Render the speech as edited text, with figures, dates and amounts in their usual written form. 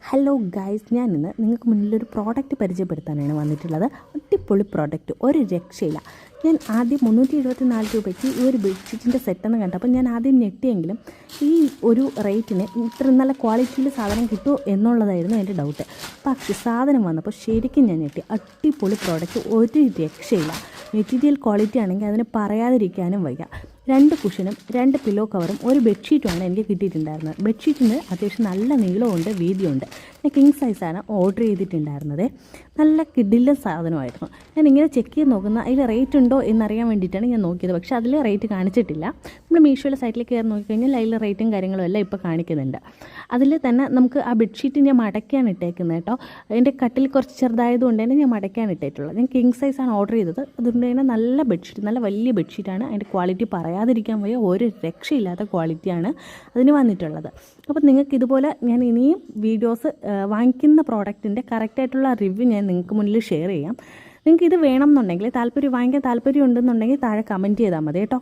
Hello guys, ഞാൻ ഇന്ന് നിങ്ങൾക്ക് മുന്നിലൊരു പ്രോഡക്റ്റ് പരിചയപ്പെടുത്താനാണ് വന്നിട്ടുള്ളത്. അടിപൊളി പ്രോഡക്റ്റ്, ഒരു രക്ഷയില്ല. ഞാൻ ആദ്യം 374 രൂപയ്ക്ക് ഈ ഒരു ബെഡ്ഷീറ്റിൻ്റെ സെറ്റെന്ന് കണ്ടപ്പോൾ ഞാൻ ആദ്യം ഞെട്ടിയെങ്കിലും ഈ ഒരു റേറ്റിന് ഇത്ര നല്ല ക്വാളിറ്റിയിൽ സാധനം കിട്ടുമോ എന്നുള്ളതായിരുന്നു എൻ്റെ ഡൗട്ട്. പക്ഷേ സാധനം വന്നപ്പോൾ ശരിക്കും ഞാൻ ഞെട്ടി. അടിപൊളി പ്രോഡക്റ്റ്, ഒരു രക്ഷയില്ല. മെറ്റീരിയൽ ക്വാളിറ്റി ആണെങ്കിൽ അതിന് പറയാതിരിക്കാനും വയ്യ. 2 കുഷനും 2 പില്ലോ കവറും ഒരു ബെഡ്ഷീറ്റുമാണ് എനിക്ക് കിട്ടിയിട്ടുണ്ടായിരുന്നത്. ബെഡ്ഷീറ്റിന് അത്യാവശ്യം നല്ല നീളമുണ്ട്, വീതിയുണ്ട്. ഞാൻ കിങ് സൈസാണ് ഓർഡർ ചെയ്തിട്ടുണ്ടായിരുന്നത്. നല്ല കിടിലൻ സാധനമായിരുന്നു. ഞാൻ ഇങ്ങനെ ചെക്ക് ചെയ്ത് നോക്കുന്ന അതിൽ റേറ്റ് ഉണ്ടോ എന്നറിയാൻ വേണ്ടിയിട്ടാണ് ഞാൻ നോക്കിയത്. പക്ഷേ അതിൽ റേറ്റ് കാണിച്ചിട്ടില്ല. നമ്മൾ മീഷോയിലെ സൈറ്റിലേക്ക് കയറി നോക്കിക്കഴിഞ്ഞാൽ അതിൽ റേറ്റും കാര്യങ്ങളും എല്ലാം ഇപ്പോൾ കാണിക്കുന്നുണ്ട്. അതിൽ തന്നെ നമുക്ക് ആ ബെഡ്ഷീറ്റ് ഞാൻ മടക്കിയാണ് ഇട്ടേക്കുന്നത് കേട്ടോ. എൻ്റെ കട്ടിൽ കുറച്ച് ചെറുതായതുകൊണ്ട് തന്നെ ഞാൻ മടക്കിയാണ് ഇട്ടിട്ടുള്ളത്. ഞാൻ കിങ് സൈസാണ് ഓർഡർ ചെയ്തത്. അതുകൊണ്ട് തന്നെ നല്ല ബെഡ്ഷീറ്റ്, നല്ല വലിയ ബെഡ്ഷീറ്റാണ്. അതിൻ്റെ ക്വാളിറ്റി പറയാതിരിക്കാൻ വയ്യ, ഒരു രക്ഷയില്ലാത്ത ക്വാളിറ്റിയാണ് അതിന് വന്നിട്ടുള്ളത്. അപ്പോൾ നിങ്ങൾക്ക് ഇതുപോലെ ഞാൻ ഇനിയും വീഡിയോസ് വാങ്ങിക്കുന്ന പ്രോഡക്റ്റിൻ്റെ കറക്റ്റായിട്ടുള്ള റിവ്യൂ ഞാൻ നിങ്ങൾക്ക് മുന്നിൽ ഷെയർ ചെയ്യാം. നിങ്ങൾക്ക് ഇത് വേണം എന്നുണ്ടെങ്കിൽ വാങ്ങിക്കാൻ താല്പര്യം ഉണ്ടെന്നുണ്ടെങ്കിൽ താഴെ കമൻറ്റ് ചെയ്താൽ മതി കേട്ടോ.